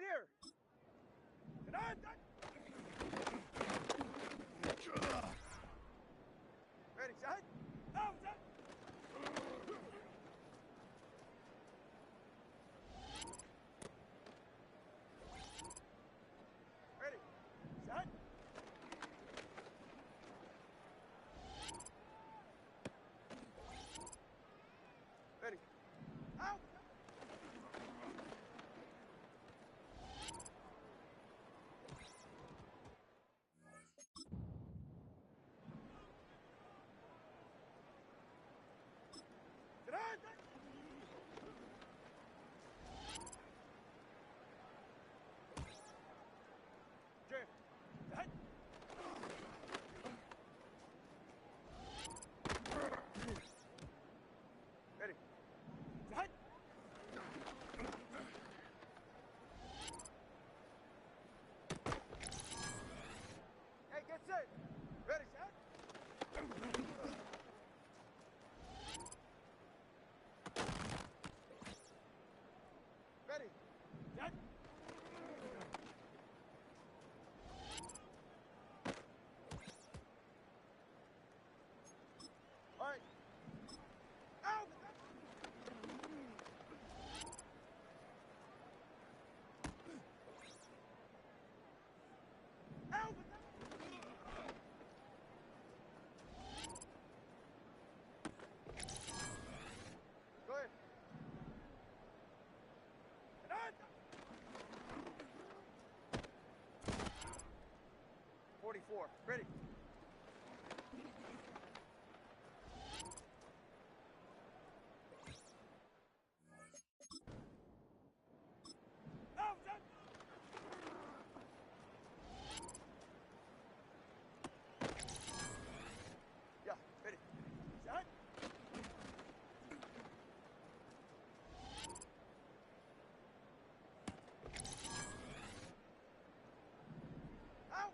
right here. Get on. Ready, set. Out, set. Ready, set. Ready. Out. Get on. Jam. Set. Ready. Set. Hey, get set. Ready, set. Ready. Set. All right. Out. Out. Go ahead. Get on. 44. Ready. Out. Set. Yeah. Ready. Set. Out.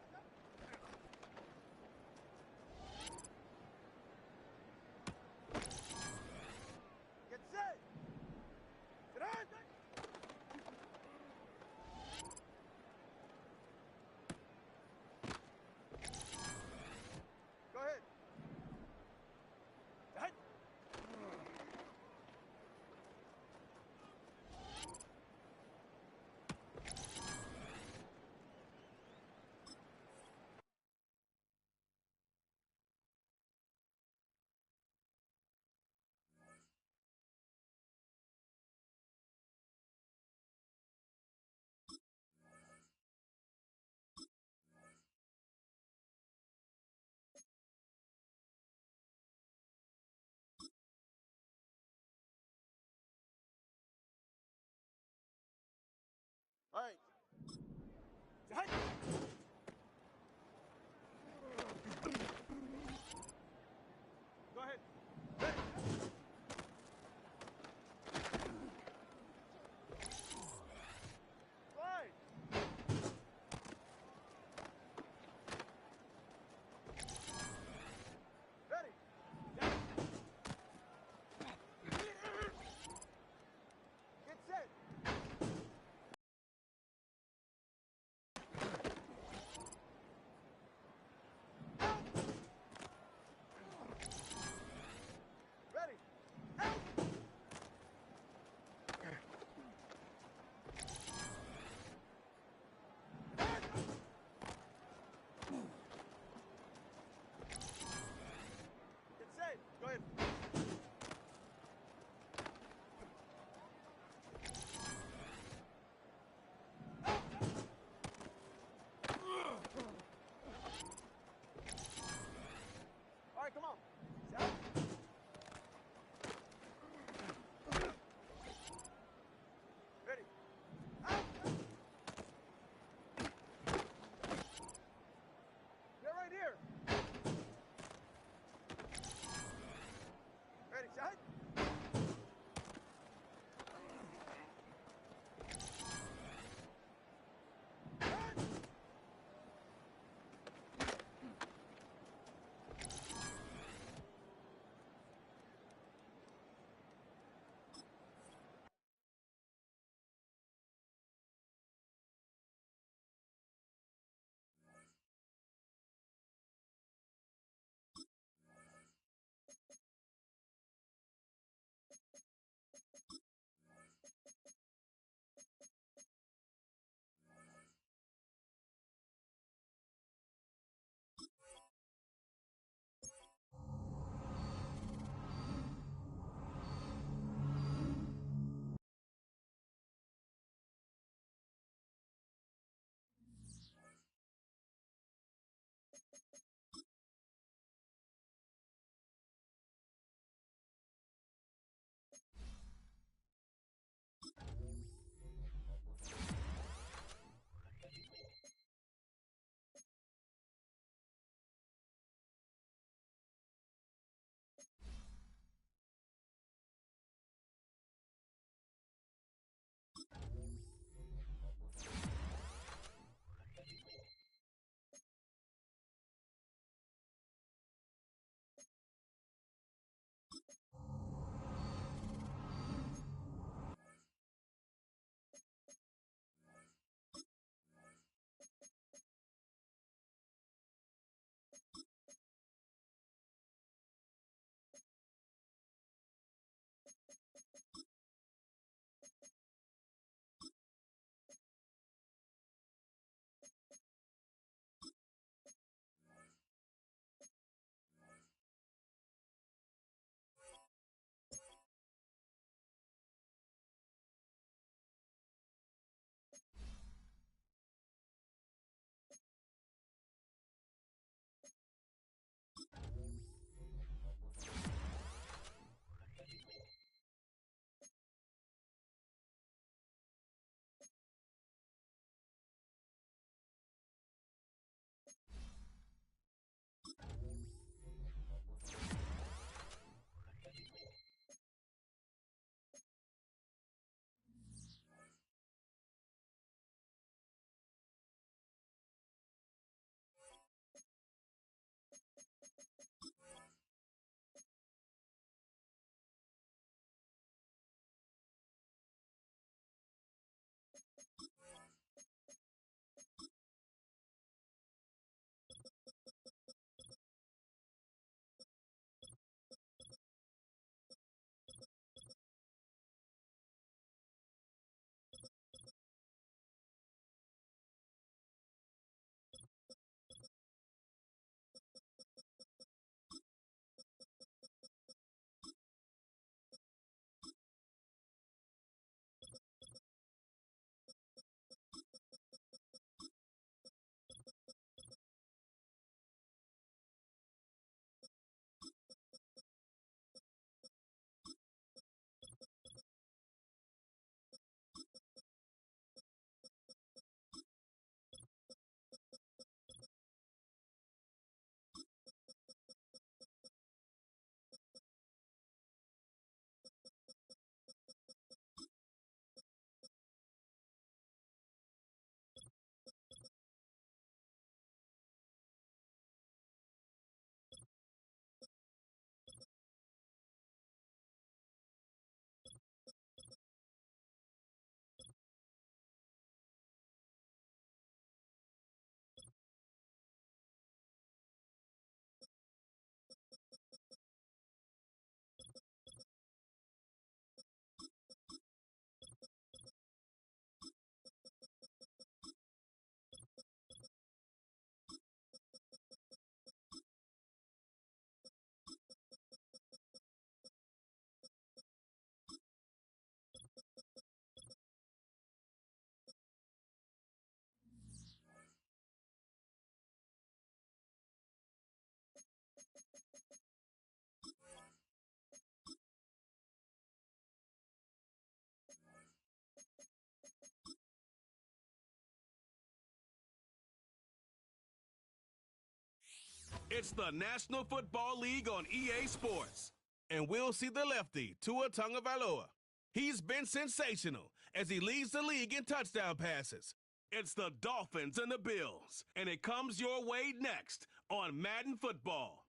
It's the National Football League on EA Sports. And we'll see the lefty, Tua Tagovailoa. He's been sensational as he leads the league in touchdown passes. It's the Dolphins and the Bills, and it comes your way next on Madden Football.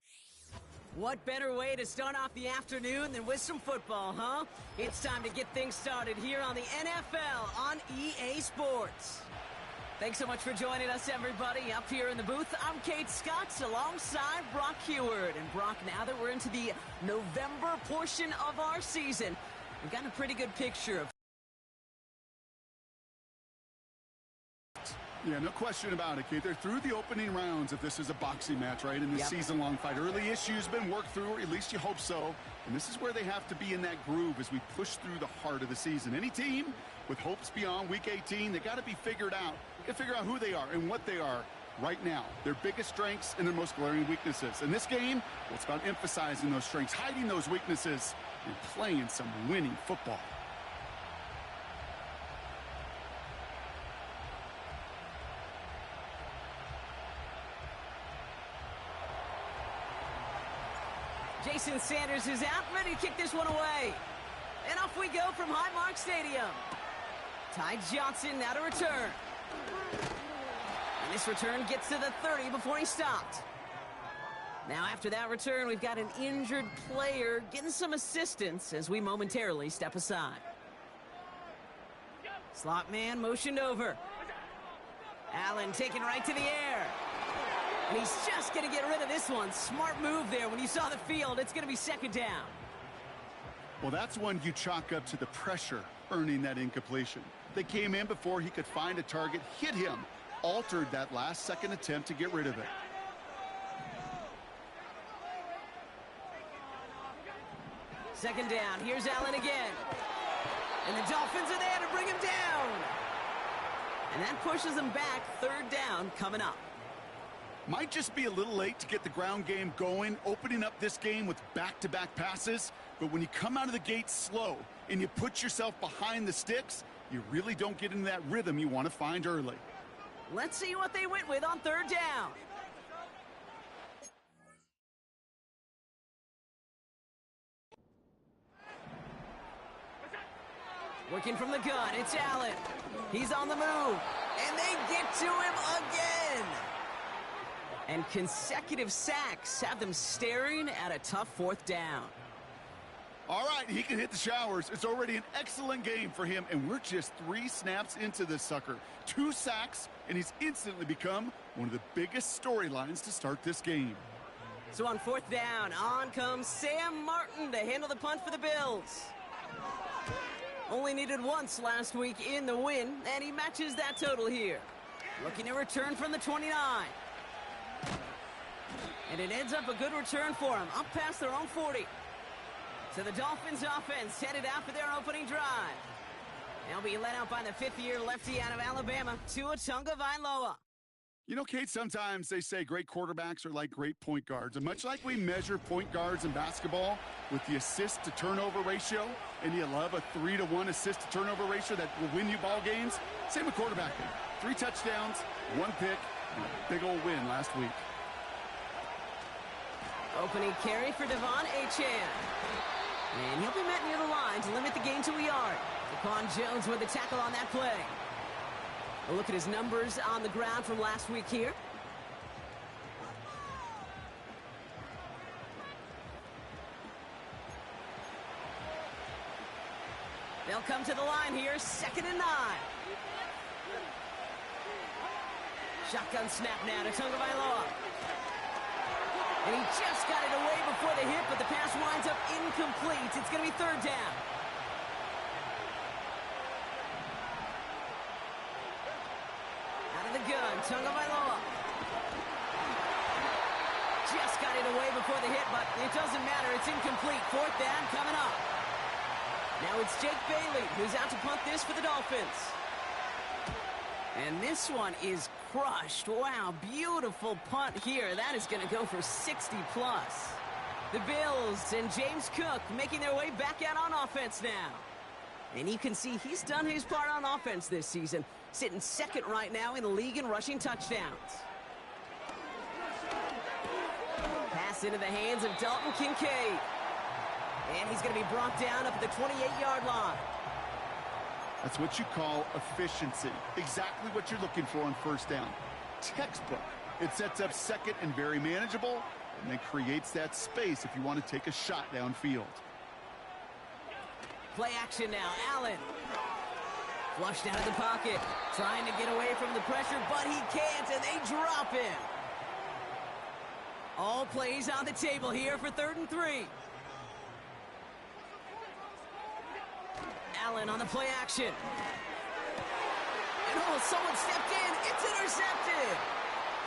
What better way to start off the afternoon than with some football, huh? It's time to get things started here on the NFL on EA Sports. Thanks so much for joining us, everybody. Up here in the booth, I'm Kate Scotts alongside Brock Heward. And Brock, now that we're into the November portion of our season, we've got a pretty good picture of... Yeah, no question about it, Kate. They're through the opening rounds if this is a boxing match, right? In this season-long fight. Early issues been worked through, or at least you hope so. And this is where they have to be in that groove as we push through the heart of the season. Any team with hopes beyond Week 18, they got to be figured out. They got to figure out who they are and what they are right now. Their biggest strengths and their most glaring weaknesses. In this game, well, it's about emphasizing those strengths, hiding those weaknesses, and playing some winning football. Jason Sanders is out, ready to kick this one away. And off we go from Highmark Stadium. Ty Johnson now to return. And this return gets to the 30 before he stopped. Now after that return, we've got an injured player getting some assistance as we momentarily step aside. Slot man motioned over. Allen taken right to the air. And he's just going to get rid of this one. Smart move there. When you saw the field, it's going to be second down. Well, that's one you chalk up to the pressure earning that incompletion. They came in before he could find a target, hit him, altered that last-second attempt to get rid of it. Second down. Here's Allen again. And the Dolphins are there to bring him down. And that pushes them back. Third down coming up. Might just be a little late to get the ground game going, opening up this game with back-to-back passes. But when you come out of the gate slow and you put yourself behind the sticks, you really don't get into that rhythm you want to find early. Let's see what they went with on third down. Working from the gun, it's Allen. He's on the move, and they get to him again. And consecutive sacks have them staring at a tough fourth down. All right, he can hit the showers. It's already an excellent game for him, and we're just 3 snaps into this sucker. 2 sacks, and he's instantly become one of the biggest storylines to start this game. So on fourth down, on comes Sam Martin to handle the punt for the Bills. Only needed once last week in the win, and he matches that total here. Looking to return from the 29. And it ends up a good return for him, up past their own 40. So the Dolphins offense headed out for their opening drive. They'll be led out by the 5th-year lefty out of Alabama, Tua Tagovailoa. You know, Kate, sometimes they say great quarterbacks are like great point guards. And much like we measure point guards in basketball with the assist-to-turnover ratio, and you love a 3-to-1 assist-to-turnover ratio that will win you ball games, same with quarterbacking. 3 touchdowns, 1 pick, and a big old win last week. Opening carry for Devon Achane. And he'll be met near the line to limit the gain to a yard. Daquan Jones with the tackle on that play. A look at his numbers on the ground from last week here. They'll come to the line here, 2nd and 9. Shotgun snap now to Tagovailoa. And he just got it away before the hit, but the pass winds up incomplete. It's going to be third down. Out of the gun, Tagovailoa. Just got it away before the hit, but it doesn't matter. It's incomplete. Fourth down coming up. Now it's Jake Bailey who's out to punt this for the Dolphins. And this one is crushed. Wow, beautiful punt here. That is going to go for 60-plus. The Bills and James Cook making their way back out on offense now. And you can see he's done his part on offense this season, sitting 2nd right now in the league in rushing touchdowns. pass into the hands of Dalton Kincaid. And he's going to be brought down up at the 28-yard line. That's what you call efficiency. Exactly what you're looking for on first down. Textbook. It sets up second and very manageable, and then creates that space if you want to take a shot downfield. Play action now. Allen. Flushed out of the pocket. Trying to get away from the pressure, but he can't, and they drop him. All plays on the table here for 3rd and 3. Allen on the play action. And someone stepped in. It's intercepted.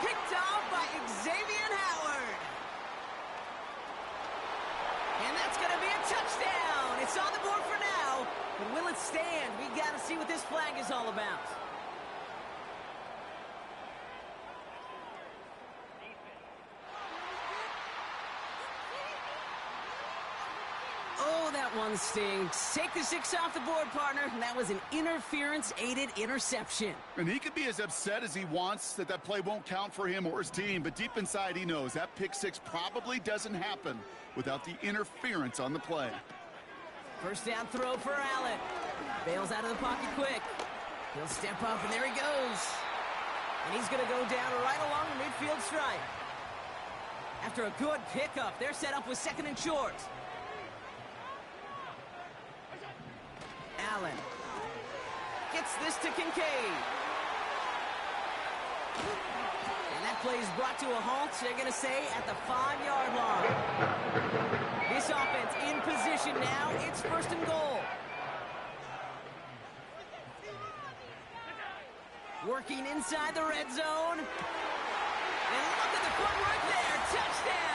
Picked off by Xavier Howard. And that's going to be a touchdown. It's on the board for now. But will it stand? We got to see what this flag is all about. Oh, that one stings. Take the 6 off the board, partner. That was an interference-aided interception. And he could be as upset as he wants that that play won't count for him or his team, but deep inside he knows that pick 6 probably doesn't happen without the interference on the play. First down throw for Allen. Bails out of the pocket quick. He'll step up, and there he goes. And he's going to go down right along the midfield stripe. After a good pickup, they're set up with 2nd and short. Allen gets this to Kincaid. And that play is brought to a halt, they're going to say, at the 5-yard line. This offense in position now. It's 1st and goal. Working inside the red zone. And look at the footwork there. Touchdown!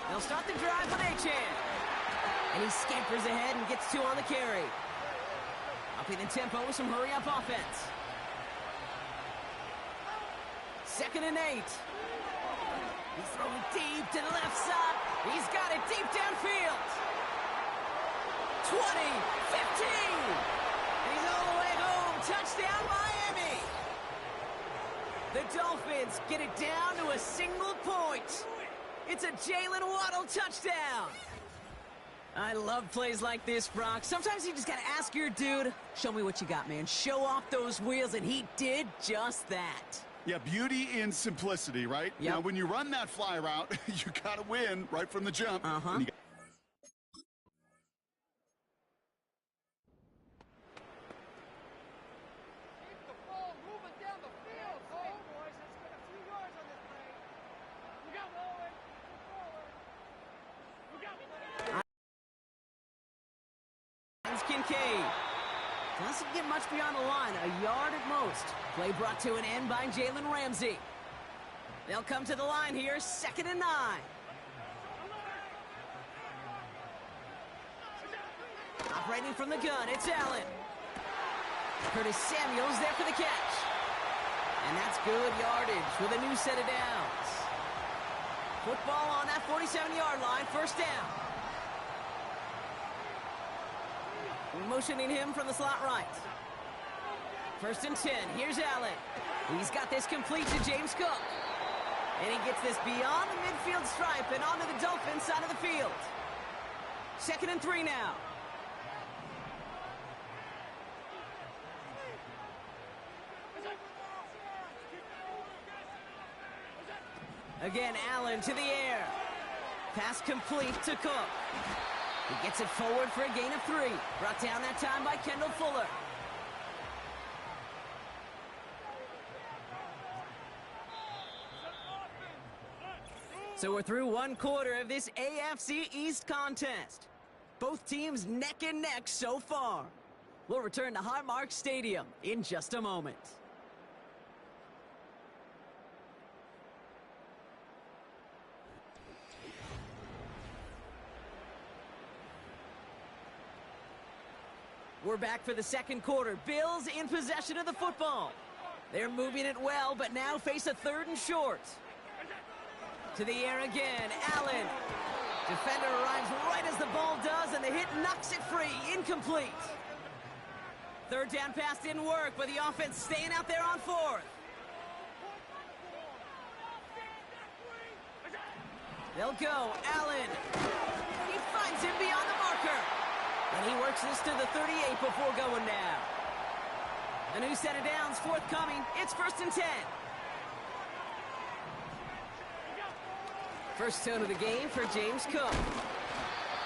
They'll start the drive with Achane. And he scampers ahead and gets 2 on the carry. Upping the tempo with some hurry-up offense. 2nd and 8. He's throwing deep to the left side. He's got it deep downfield. 20, 15. And he's all the way home. Touchdown, Miami. The Dolphins get it down to a single point. It's a Jalen Waddle touchdown. I love plays like this, Brock. Sometimes you just got to ask your dude, show me what you got, man. Show off those wheels, and he did just that. Yeah, beauty in simplicity, right? Yep. Now, when you run that fly route, you got to win right from the jump. Uh-huh. Kincaid doesn't get much beyond the line, a yard at most. Play brought to an end by Jalen Ramsey. They'll come to the line here, 2nd and 9. Operating from the gun, it's Allen. Curtis Samuel's there for the catch. And that's good yardage with a new set of downs. Football on that 47-yard line, 1st down. Motioning him from the slot right. 1st and 10. Here's Allen. He's got this complete to James Cook. And he gets this beyond the midfield stripe and onto the Dolphins side of the field. 2nd and 3 now. Again, Allen to the air. Pass complete to Cook. He gets it forward for a gain of 3. Brought down that time by Kendall Fuller. So we're through one quarter of this AFC East contest. Both teams neck and neck so far. We'll return to Highmark Stadium in just a moment. We're back for the second quarter. Bills in possession of the football. They're moving it well, but now face a 3rd and short. To the air again, Allen. Defender arrives right as the ball does, and the hit knocks it free. Incomplete. 3rd down pass didn't work, but the offense staying out there on 4th. They'll go. Allen. He finds him beyond the marker. And he works this to the 38 before going down. A new set of downs forthcoming. It's 1st and 10. First tone of the game for James Cook.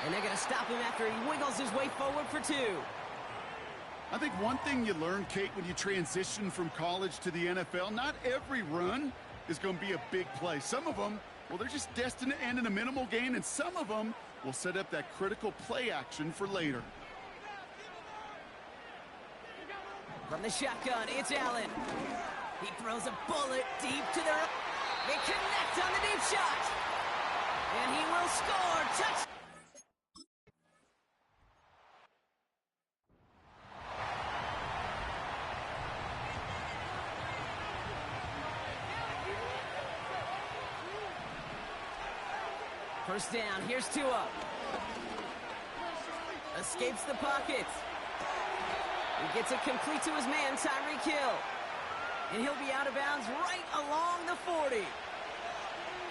And they're going to stop him after he wiggles his way forward for 2. I think one thing you learn, Kate, when you transition from college to the NFL, not every run is going to be a big play. Some of them, well, they're just destined to end in a minimal gain, and some of them will set up that critical play action for later. From the shotgun, it's Allen. He throws a bullet deep to their... They connect on the deep shot. And he will score. Touch. First down, here's Tua. Escapes the pocket. He gets it complete to his man, Tyreek Hill. And he'll be out of bounds right along the 40.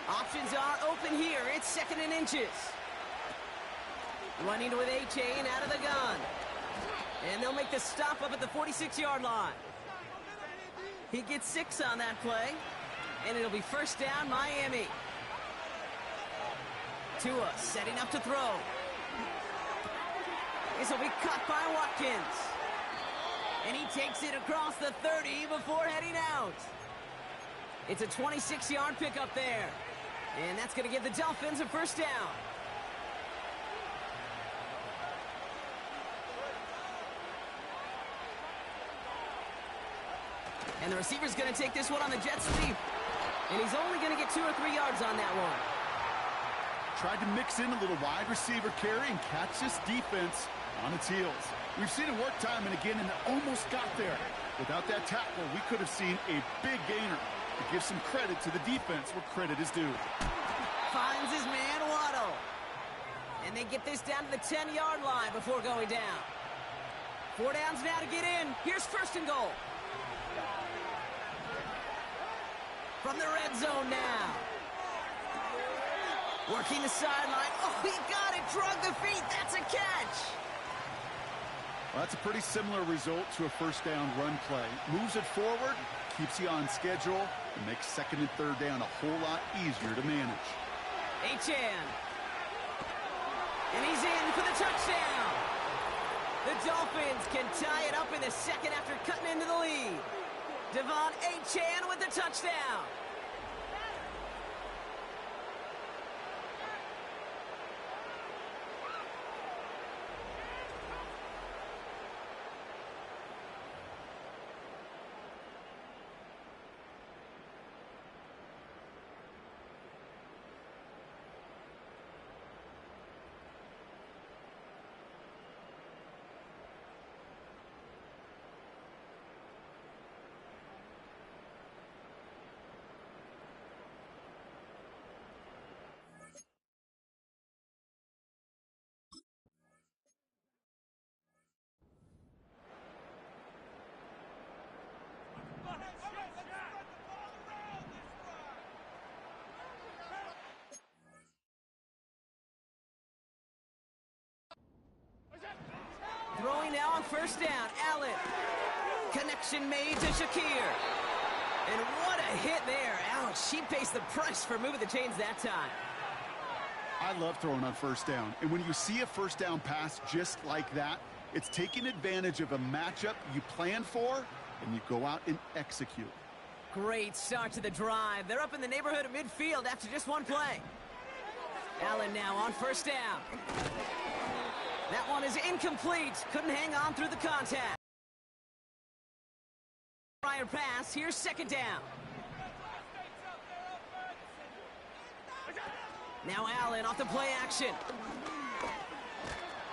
Options are open here. It's 2nd and inches. Running with A-Chain out of the gun. And they'll make the stop up at the 46-yard line. He gets 6 on that play. And it'll be 1st down, Miami. Tua setting up to throw. This will be caught by Watkins. And he takes it across the 30 before heading out. It's a 26-yard pickup there. And that's going to give the Dolphins a 1st down. And the receiver's going to take this one on the jet sweep. And he's only going to get 2 or 3 yards on that one. Tried to mix in a little wide receiver carry and catch this defense on its heels. We've seen it work time and again, and it almost got there. Without that tackle, we could have seen a big gainer. To give some credit to the defense where credit is due. Finds his man, Waddle. And they get this down to the 10-yard line before going down. 4 downs now to get in. Here's 1st and goal. From the red zone now. Working the sideline. Oh, he got it. Drug the feet. That's a catch. Well, that's a pretty similar result to a 1st down run play. Moves it forward, keeps you on schedule, and makes 2nd and 3rd down a whole lot easier to manage. Achan. And he's in for the touchdown. The Dolphins can tie it up in the 2nd after cutting into the lead. Devon Achan with the touchdown. Throwing now on 1st down, Allen. Connection made to Shakir. And what a hit there. Ouch, she pays the price for moving the chains that time. I love throwing on first down. And when you see a first down pass just like that, it's taking advantage of a matchup you plan for, and you go out and execute. Great start to the drive. They're up in the neighborhood of midfield after just one play. Allen now on first down. That one is incomplete. Couldn't hang on through the contact. Prior pass. Here's second down. Now Allen off the play action.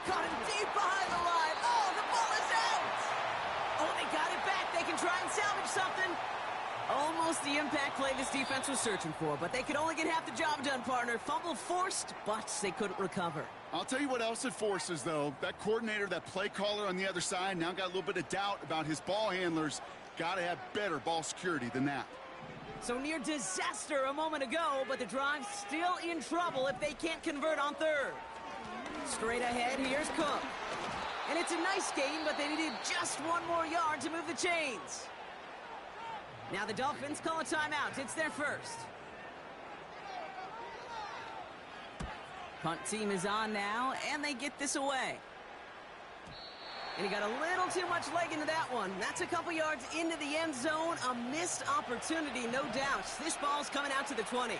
Caught him deep behind the line. Oh, the ball is out. Oh, they got it back. They can try and salvage something. Almost the impact play this defense was searching for, but they could only get half the job done, partner. Fumble forced, but they couldn't recover. I'll tell you what else it forces, though. That coordinator, that play caller on the other side, now got a little bit of doubt about his ball handlers. Got to have better ball security than that. So near disaster a moment ago, but the drive's still in trouble if they can't convert on third. Straight ahead, here's Cook. And it's a nice gain, but they needed just one more yard to move the chains. Now the Dolphins call a timeout. It's their first. Punt team is on now, and they get this away. And he got a little too much leg into that one. That's a couple yards into the end zone. A missed opportunity, no doubt. This ball's coming out to the 20.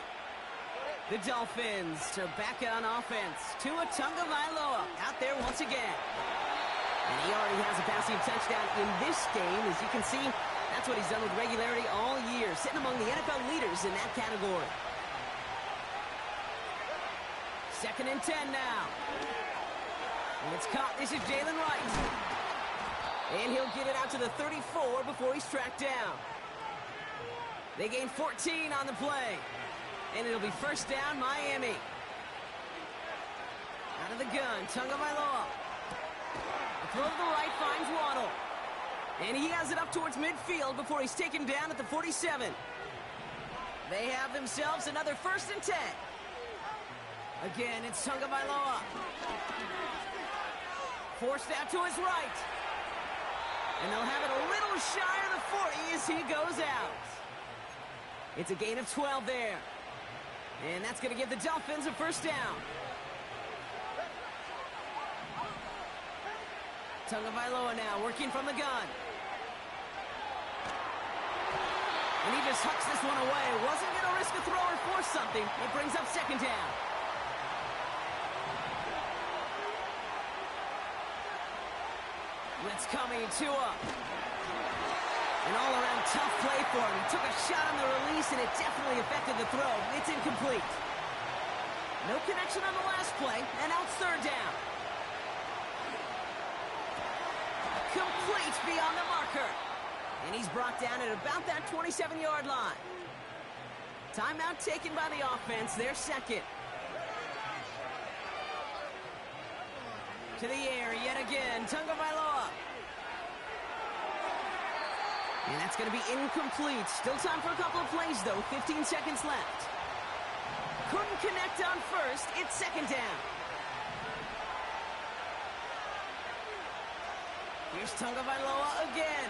The Dolphins are back on offense. Tua Tagovailoa out there once again. And he already has a passing touchdown in this game. As you can see, that's what he's done with regularity all year, sitting among the NFL leaders in that category. 2nd and 10 now. And it's caught. This is Jalen Wright. And he'll get it out to the 34 before he's tracked down. They gain 14 on the play. And it'll be first down, Miami. Out of the gun, Tagovailoa. The throw to the right finds Waddle. And he has it up towards midfield before he's taken down at the 47. They have themselves another 1st and 10. Again, it's Tagovailoa. Forced out to his right. And they'll have it a little shy of the 40 as he goes out. It's a gain of 12 there. And that's going to give the Dolphins a first down. Tagovailoa now working from the gun. And he just hucks this one away. Wasn't going to risk a throw or force something. It brings up second down. Blitz coming, Tua. An all-around tough play for him. He took a shot on the release, and it definitely affected the throw. It's incomplete. No connection on the last play, and now it's third down. Complete beyond the marker. And he's brought down at about that 27-yard line. Timeout taken by the offense, their second. To the air yet again, Tagovailoa. And that's going to be incomplete. Still time for a couple of plays, though. 15 seconds left. Couldn't connect on first. It's second down. Here's Tagovailoa again.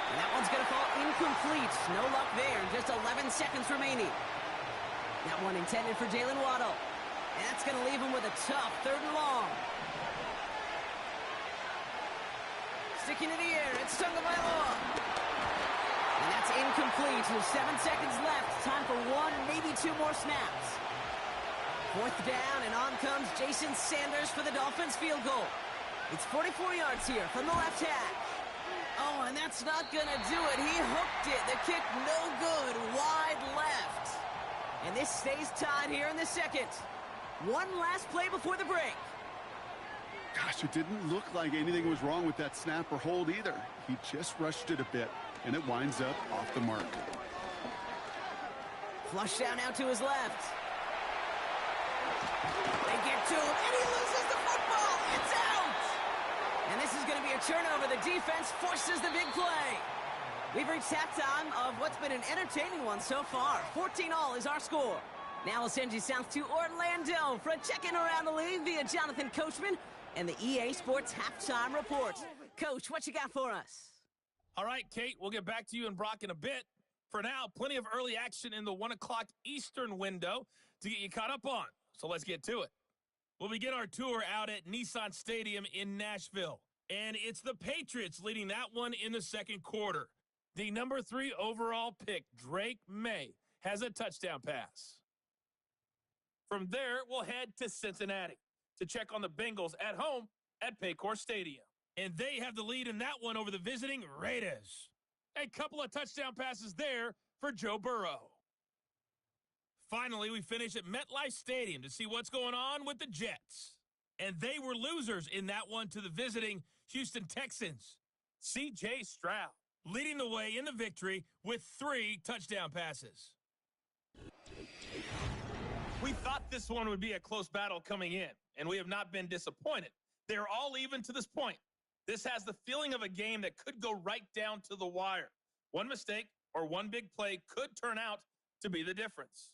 And that one's going to fall incomplete. No luck there. Just 11 seconds remaining. That one intended for Jalen Waddle. And that's going to leave him with a tough 3rd and long. Sticking to the air, it's Tagovailoa. And that's incomplete. With 7 seconds left. Time for one, maybe two more snaps. 4th down, and on comes Jason Sanders for the Dolphins field goal. It's 44 yards here from the left hash. Oh, and that's not going to do it. He hooked it. The kick no good. Wide left. And this stays tied here in the second. One last play before the break. Gosh, it didn't look like anything was wrong with that snap or hold either. He just rushed it a bit, and it winds up off the mark. Flush down out to his left. They get to him, and he loses the football. It's out! And this is going to be a turnover. The defense forces the big play. We've reached halftime of what's been an entertaining one so far. 14-all is our score. Now we'll send you south to Orlando for a check-in around the league via Jonathan Coachman and the EA Sports Halftime Report. Coach, what you got for us? All right, Kate, we'll get back to you and Brock in a bit. For now, plenty of early action in the 1 o'clock Eastern window to get you caught up on. So let's get to it. We'll begin our tour out at Nissan Stadium in Nashville. And it's the Patriots leading that one in the second quarter. The number 3 overall pick, Drake May, has a touchdown pass. From there, we'll head to Cincinnati to check on the Bengals at home at Paycor Stadium. And they have the lead in that one over the visiting Raiders. A couple of touchdown passes there for Joe Burrow. Finally, we finish at MetLife Stadium to see what's going on with the Jets. And they were losers in that one to the visiting Houston Texans. C.J. Stroud leading the way in the victory with 3 touchdown passes. We thought this one would be a close battle coming in, and we have not been disappointed. They're all even to this point. This has the feeling of a game that could go right down to the wire. One mistake or one big play could turn out to be the difference.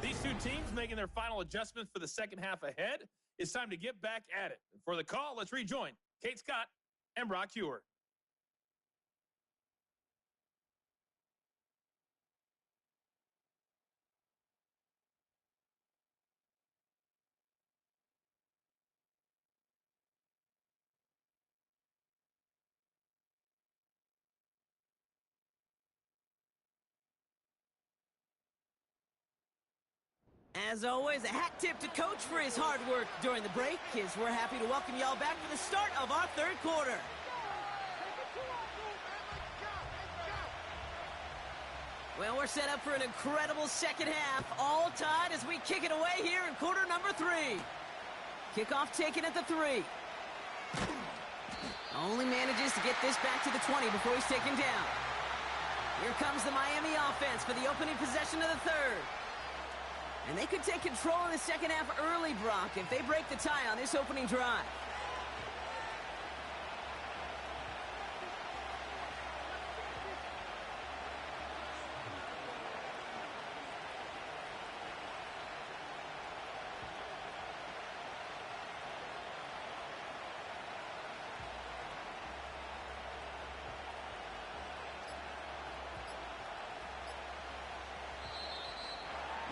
These two teams making their final adjustments for the second half ahead. It's time to get back at it. For the call, let's rejoin Kate Scott and Brock Hewer. As always, a hat tip to Coach for his hard work during the break, as we're happy to welcome y'all back for the start of our third quarter. Well, we're set up for an incredible second half, all tied as we kick it away here in quarter number 3. Kickoff taken at the 3. Only manages to get this back to the 20 before he's taken down. Here comes the Miami offense for the opening possession of the third. And they could take control of the second half early, Brock, if they break the tie on this opening drive.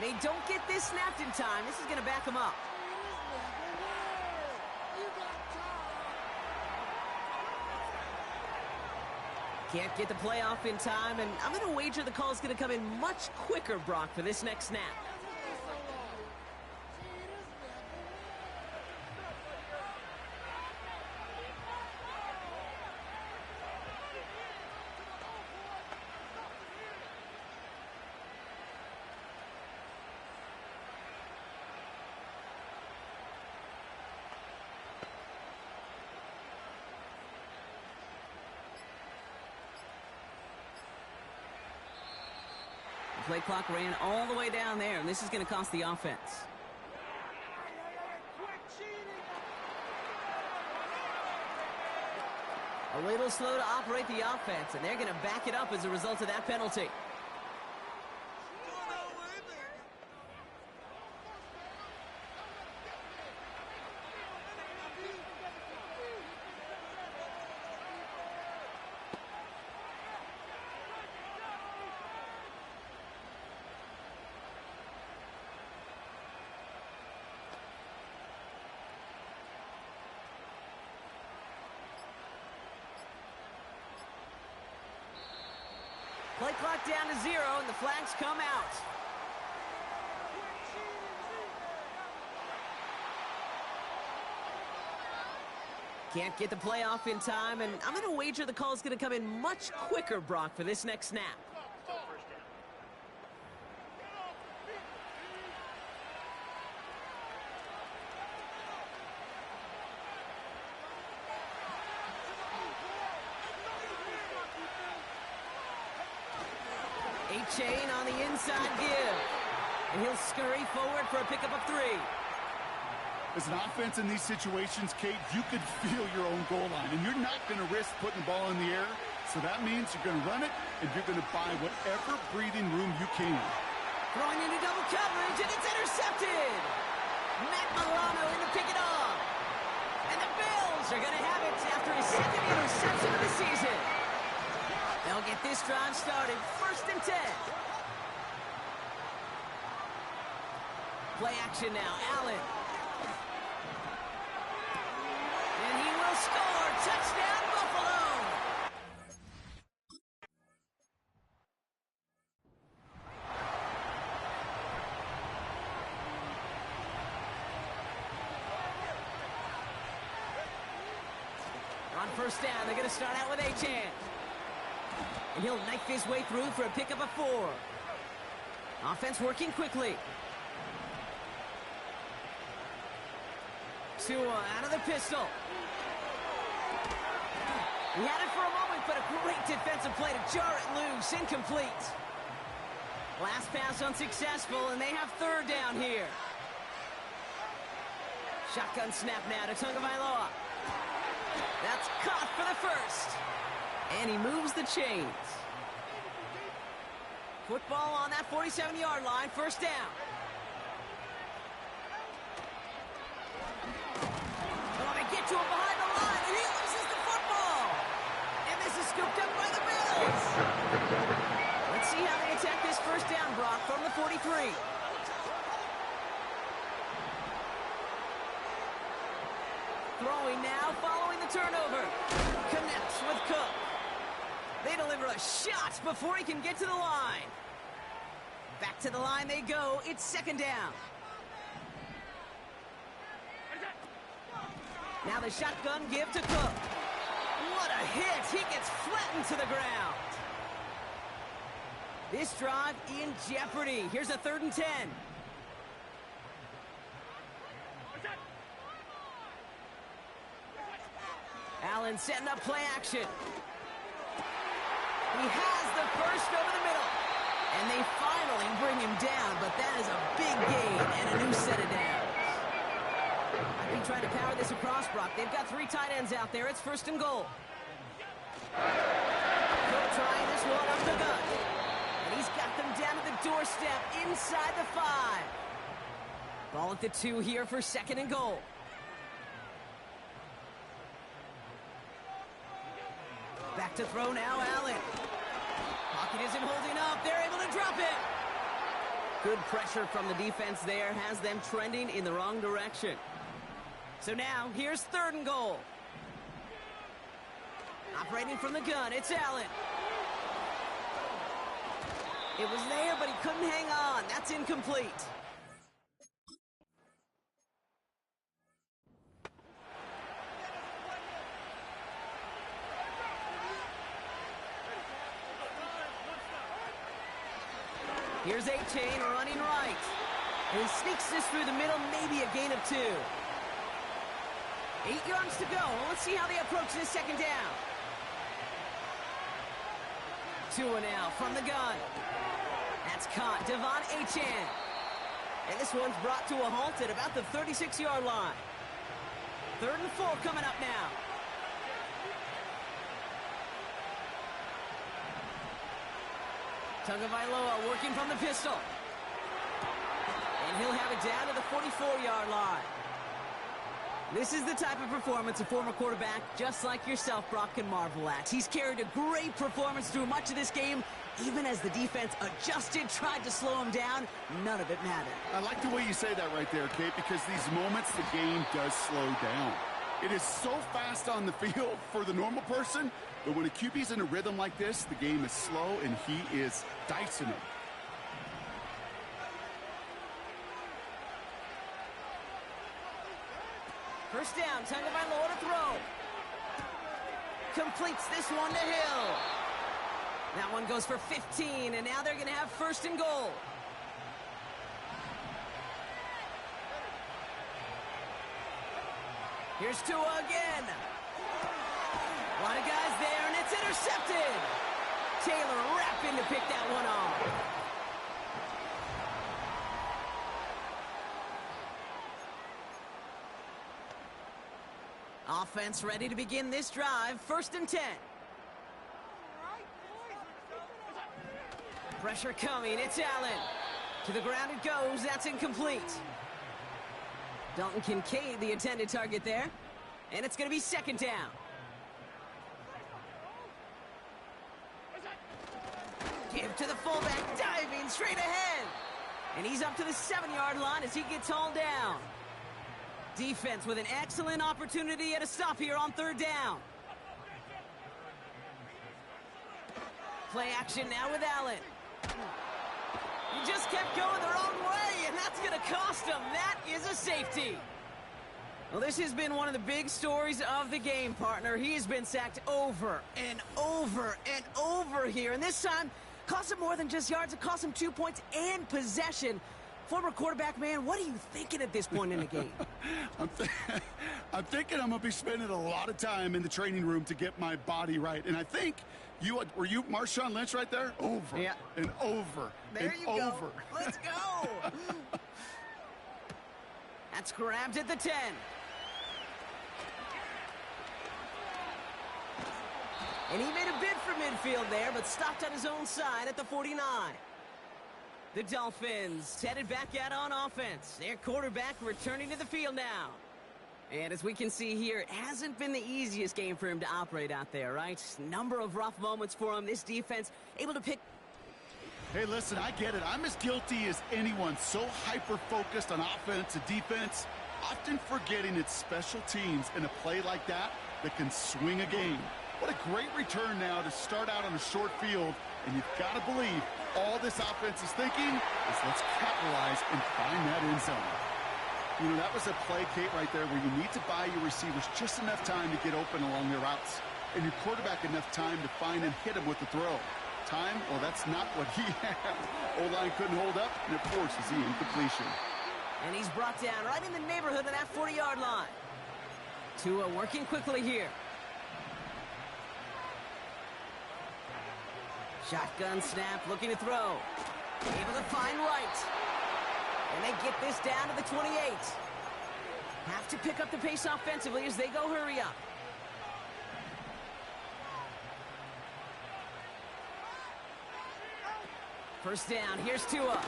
They don't get this snapped in time. This is going to back them up. Can't get the play off in time, and I'm going to wager the call is going to come in much quicker, Brock, for this next snap. Play clock ran all the way down there, and this is going to cost the offense. A little slow to operate the offense, and they're going to back it up as a result of that penalty. Play clock down to 0, and the flags come out. Can't get the play off in time, and I'm going to wager the call is going to come in much quicker, Brock, for this next snap. A-chain on the inside give. And he'll scurry forward for a pickup of 3. As an offense in these situations, Kate, you could feel your own goal line, and you're not going to risk putting the ball in the air. So that means you're going to run it, and you're going to buy whatever breathing room you can. Throwing into double coverage, and it's intercepted. Matt Milano in to pick it off. And the Bills are going to have it after his second interception of the season. They'll get this drive started. 1st and 10. Play action now. Allen. And he will score. Touchdown, Buffalo. On 1st down, they're going to start out with Achane. And he'll knife his way through for a pickup of 4. Offense working quickly. Tua out of the pistol. He had it for a moment, but a great defensive play to jar it loose. Incomplete. Last pass unsuccessful, and they have 3rd down here. Shotgun snap now to Tagovailoa. That's caught for the 1st. And he moves the chains. Football on that 47-yard line. 1st down. Oh, they get to him behind the line, and he loses the football. And this is scooped up by the Bills. Let's see how they attack this 1st down, Brock, from the 43. Throwing now, following the turnover. Connects with Cook. They deliver a shot before he can get to the line. Back to the line they go. It's 2nd down. Now the shotgun give to Cook. What a hit. He gets flattened to the ground. This drive in jeopardy. Here's a 3rd and 10. Allen setting up play action. He has the 1st over the middle. And they finally bring him down, but that is a big gain and a new set of downs. I've been trying to power this across, Brock. They've got 3 tight ends out there. It's 1st and goal. Cook trying this one up the gut. And he's got them down to the doorstep inside the 5. Ball at the 2 here for 2nd and goal. Back to throw now, Allen. Pocket isn't holding up. They're able to drop it. Good pressure from the defense there has them trending in the wrong direction. So now, here's 3rd and goal. Operating from the gun, it's Allen. It was there, but he couldn't hang on. That's incomplete. Here's Achane running right. And he sneaks this through the middle, maybe a gain of 2. 8 yards to go. Let's see how they approach this 2nd down. Tua now from the gun. That's caught. Devon Achane. And this one's brought to a halt at about the 36-yard line. 3rd and 4 coming up now. Tagovailoa working from the pistol. And he'll have it down to the 44-yard line. This is the type of performance a former quarterback, just like yourself, Brock, can marvel at. He's carried a great performance through much of this game. Even as the defense adjusted, tried to slow him down, none of it mattered. I like the way you say that right there, Kate, because these moments the game does slow down. It is so fast on the field for the normal person, but when a QB's in a rhythm like this, the game is slow and he is dicing it. First down, Tagovailoa to throw. Completes this one to Hill. That one goes for 15, and now they're going to have 1st and goal. Here's Tua again. A lot of guys there, and it's intercepted. Taylor rapping to pick that one off. Offense ready to begin this drive. 1st and 10. Pressure coming. It's Allen. To the ground it goes. That's incomplete. Dalton Kincaid, the intended target there. And it's going to be second down. Give to the fullback, diving straight ahead. And he's up to the 7-yard line as he gets hauled down. Defense with an excellent opportunity at a stop here on third down. Play action now with Allen. He just kept going the wrong way, and that's going to cost him. That is a safety. Well, this has been one of the big stories of the game, partner. He has been sacked over and over and over here, and this time cost him more than just yards. It cost him 2 points and possession. Former quarterback, man, what are you thinking at this point in the game? I'm thinking I'm going to be spending a lot of time in the training room to get my body right. And I think were you Marshawn Lynch right there? Over yeah. and over there and you over. Go. Let's go. That's grabbed at the 10. And he made a bid for midfield there, but stopped on his own side at the 49. The Dolphins headed back out on offense. Their quarterback returning to the field now. And as we can see here, it hasn't been the easiest game for him to operate out there, right? Number of rough moments for him. This defense able to pick. Hey, listen, I get it. I'm as guilty as anyone. So hyper-focused on offense and defense, often forgetting it's special teams in a play like that can swing a game. What a great return now to start out on a short field, and you've got to believe all this offense is thinking is let's capitalize and find that end zone. You know, that was a play, Kate, right there where you need to buy your receivers just enough time to get open along their routes, and your quarterback enough time to find and hit him with the throw. Time? Well, that's not what he had. O-line couldn't hold up, and it forces the incompletion. And he's brought down right in the neighborhood of that 40-yard line. Tua working quickly here. Shotgun snap, looking to throw. Able to find Wright. And they get this down to the 28. Have to pick up the pace offensively as they go hurry up. First down, here's Tua.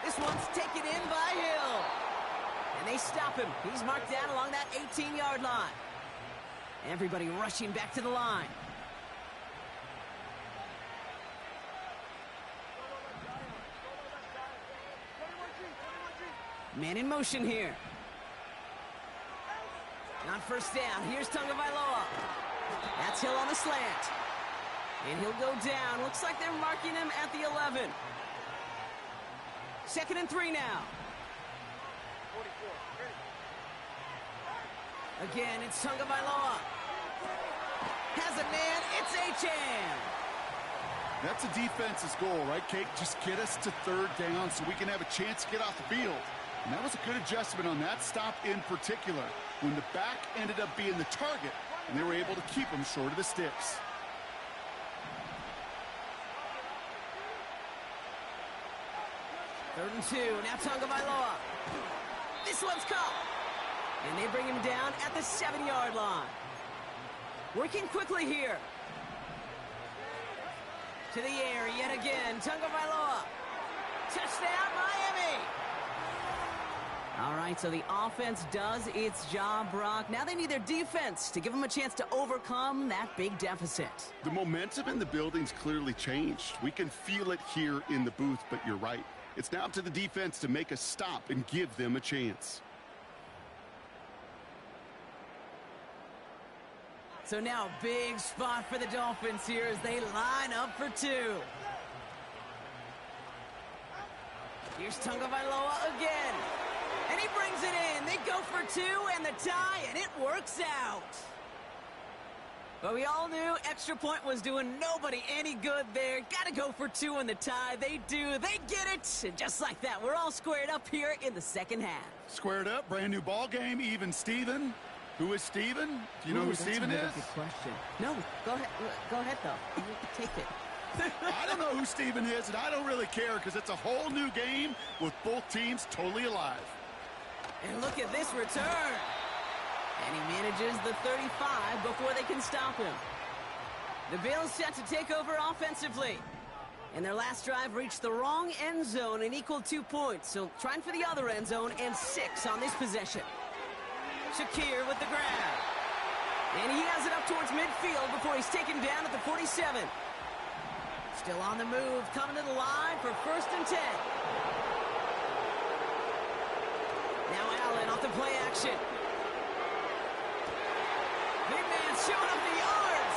This one's taken in by Hill. And they stop him. He's marked down along that 18-yard line. Everybody rushing back to the line. Man in motion here. On first down, here's Tagovailoa. That's Hill on the slant. And he'll go down. Looks like they're marking him at the 11. 2nd and 3 now. Again, it's Tagovailoa. Has a man, it's Achane. That's a defense's goal, right, Kate? Just get us to third down so we can have a chance to get off the field. And that was a good adjustment on that stop in particular, when the back ended up being the target, and they were able to keep him short of the sticks. Third and 2, now Tagovailoa. This one's caught. And they bring him down at the 7-yard line. Working quickly here. To the air yet again, Tagovailoa. Touchdown, Miami. All right, so the offense does its job, Brock. Now they need their defense to give them a chance to overcome that big deficit. The momentum in the building's clearly changed. We can feel it here in the booth, but you're right. It's now up to the defense to make a stop and give them a chance. So now a big spot for the Dolphins here as they line up for 2. Here's Tagovailoa again. And he brings it in. They go for 2 and the tie, and it works out. But we all knew extra point was doing nobody any good there. Got to go for 2 in the tie. They do. They get it. And just like that, we're all squared up here in the second half. Squared up, brand new ball game, even Steven. Who is Steven? Do you know who Steven is? Good question. No, go ahead. Go ahead, though. You can take it. I don't know who Steven is, and I don't really care because it's a whole new game with both teams totally alive. And look at this return. And he manages the 35 before they can stop him. The Bills set to take over offensively. And their last drive reached the wrong end zone and equaled 2 points. So trying for the other end zone and 6 on this possession. Shakir with the grab. And he has it up towards midfield before he's taken down at the 47. Still on the move, coming to the line for 1st and 10. Now Allen off the play action. Big man showing up the yards.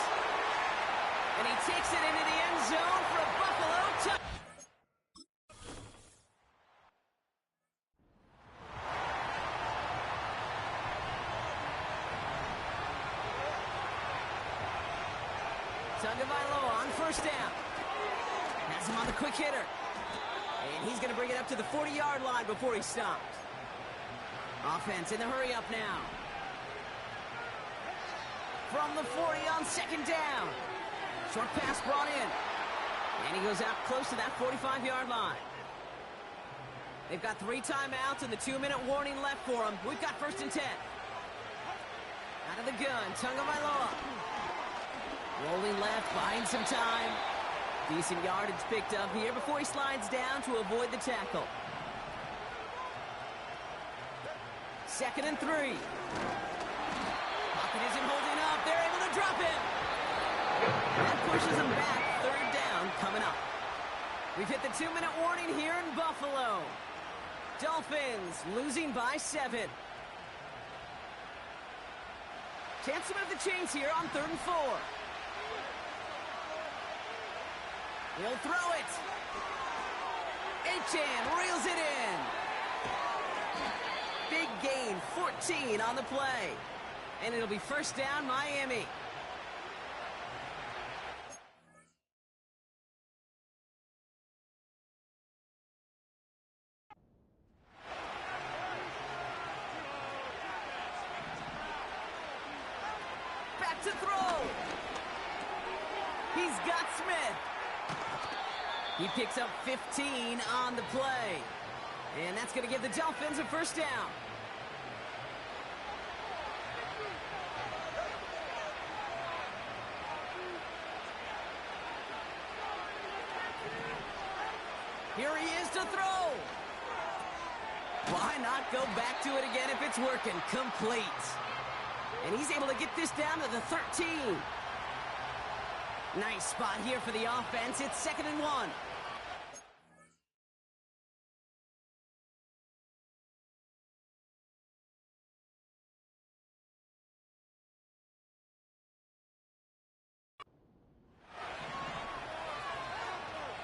And he takes it into the end zone for a Buffalo touchdown. Tagovailoa on 1st down. Has him on the quick hitter. And he's going to bring it up to the 40-yard line before he's stopped. Offense in the hurry-up now. From the 40 on 2nd down. Short pass brought in. And he goes out close to that 45-yard line. They've got 3 timeouts and the 2-minute warning left for them. We've got 1st and 10. Out of the gun, Tagovailoa. Rolling left, buying some time. Decent yardage picked up here before he slides down to avoid the tackle. 2nd and 3. Pocket isn't holding up. They're able to drop him. That pushes him back. 3rd down coming up. We've hit the 2-minute warning here in Buffalo. Dolphins losing by 7. Chance to move the chains here on 3rd and 4. He'll throw it. Achane reels it in. Big gain, 14 on the play. And it'll be 1st down, Miami. Back to throw. He's got Smith. He picks up 15 on the play. And that's going to give the Dolphins a 1st down. Here he is to throw. Why not go back to it again if it's working? Complete. And he's able to get this down to the 13. Nice spot here for the offense. It's 2nd and 1.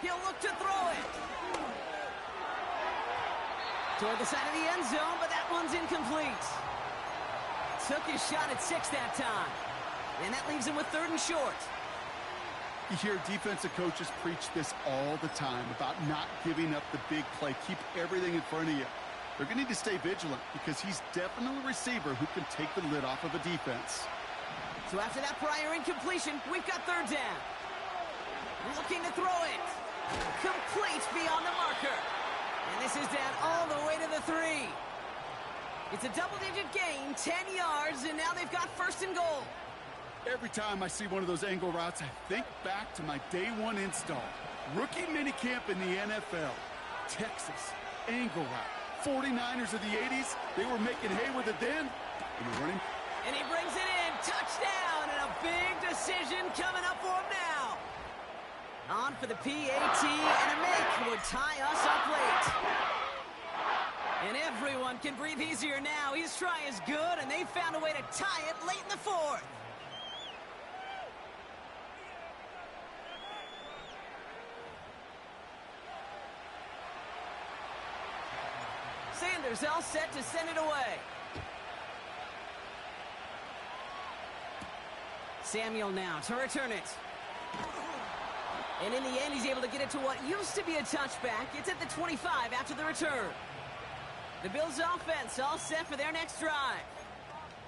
He'll look to throw it. Toward the side of the end zone, but that one's incomplete. Took his shot at 6 that time. And that leaves him with 3rd and short. You hear defensive coaches preach this all the time about not giving up the big play. Keep everything in front of you. They're going to need to stay vigilant because he's definitely a receiver who can take the lid off of a defense. So after that prior incompletion, we've got 3rd down. Looking to throw it. Complete beyond the marker. And this is down all the way to the 3. It's a double-digit gain, 10 yards, and now they've got 1st and goal. Every time I see one of those angle routes, I think back to my day 1 install. Rookie minicamp in the NFL. Texas, angle route. 49ers of the 80s, they were making hay with it then. And you're running. And he brings it in. Touchdown, and a big decision coming up for him now. On for the PAT, and a make would tie us up late. And everyone can breathe easier now. His try is good, and they found a way to tie it late in the 4th. Sanders all set to send it away. Samuel now to return it. And in the end, he's able to get it to what used to be a touchback. It's at the 25 after the return. The Bills' offense all set for their next drive.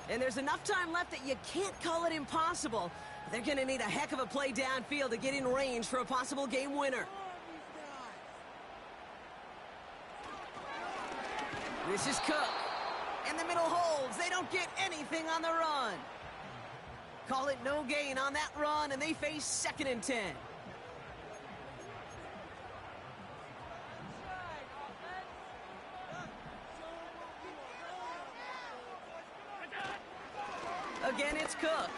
And there's enough time left that you can't call it impossible. They're going to need a heck of a play downfield to get in range for a possible game winner. This is Cook. And the middle holds. They don't get anything on the run. Call it no gain on that run, and they face 2nd and 10. again, it's Cook.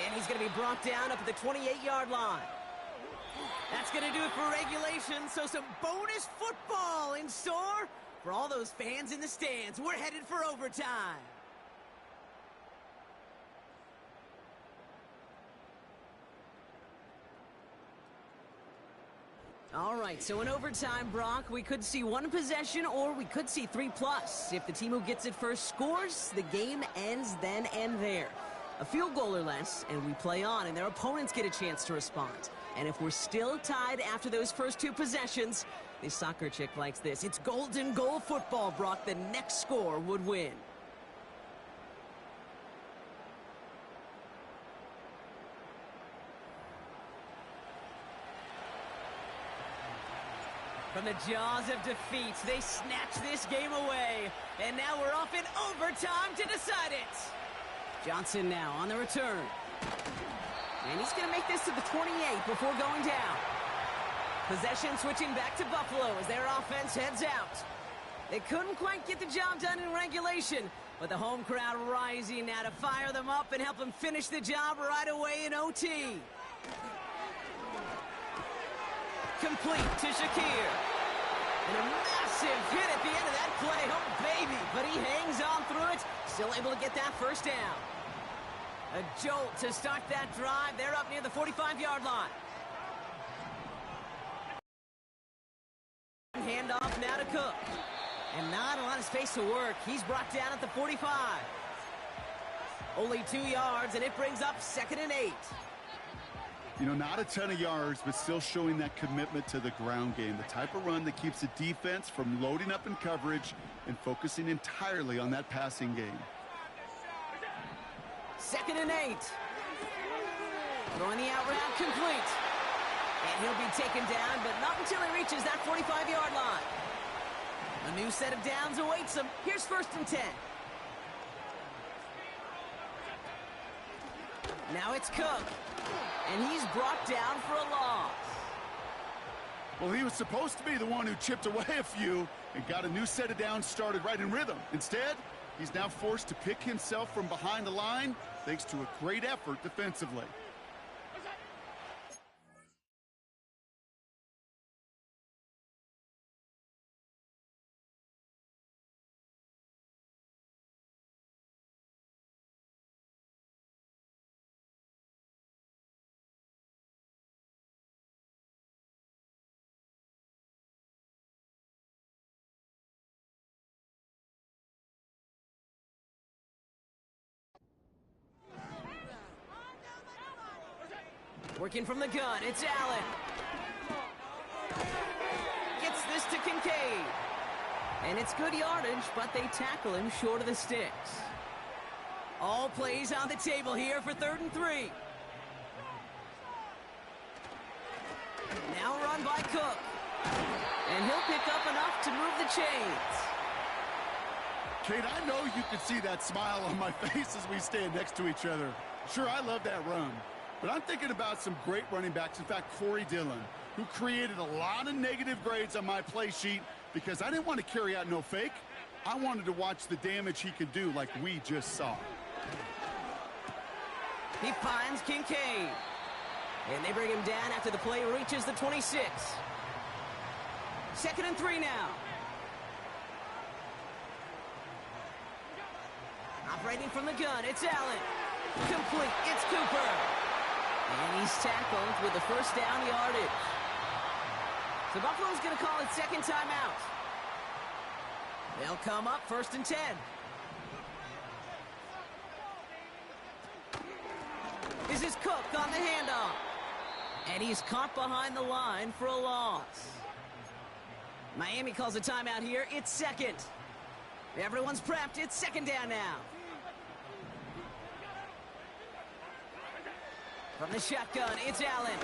And he's going to be brought down up at the 28-yard line. That's going to do it for regulation, so some bonus football in store for all those fans in the stands. We're headed for overtime. All right, so in overtime, Brock, we could see one possession or we could see 3+. If the team who gets it first scores, the game ends then and there. A field goal or less, and we play on, and their opponents get a chance to respond. And if we're still tied after those first 2 possessions, this soccer chick likes this. It's golden goal football, Brock. The next score would win. From the jaws of defeat, they snatch this game away. And now we're off in overtime to decide it. Johnson now on the return. And he's going to make this to the 28 before going down. Possession switching back to Buffalo as their offense heads out. They couldn't quite get the job done in regulation, but the home crowd rising now to fire them up and help them finish the job right away in OT. Complete to Shakir. And a massive hit at the end of that play. Oh, baby. But he hangs on through it. Still able to get that first down. A jolt to start that drive. They're up near the 45-yard line. Handoff now to Cook. And not a lot of space to work. He's brought down at the 45. Only 2 yards, and it brings up 2nd and 8. You know, not a ton of yards, but still showing that commitment to the ground game. The type of run that keeps the defense from loading up in coverage and focusing entirely on that passing game. 2nd and 8. Throwing the out route complete. And he'll be taken down, but not until he reaches that 45-yard line. A new set of downs awaits him. Here's 1st and 10. Now it's Cook. And he's brought down for a loss. Well, he was supposed to be the one who chipped away a few and got a new set of downs started right in rhythm. Instead, he's now forced to pick himself from behind the line thanks to a great effort defensively. Working from the gun, it's Allen. Gets this to Kincaid. And it's good yardage, but they tackle him short of the sticks. All plays on the table here for 3rd and 3. Now run by Cook. And he'll pick up enough to move the chains. Kate, I know you can see that smile on my face as we stand next to each other. Sure, I love that run. But I'm thinking about some great running backs. In fact, Corey Dillon, who created a lot of negative grades on my play sheet because I didn't want to carry out no fake. I wanted to watch the damage he could do like we just saw. He finds Kincaid. And they bring him down after the play reaches the 26. 2nd and 3 now. Operating from the gun, it's Allen. Complete, it's Cooper. And he's tackled with the first down yardage. So Buffalo's going to call it 2nd timeout. They'll come up 1st and 10. This is Cook on the handoff. And he's caught behind the line for a loss. Miami calls a timeout here. It's 2nd. Everyone's prepped. It's 2nd down now. From the shotgun, it's Allen.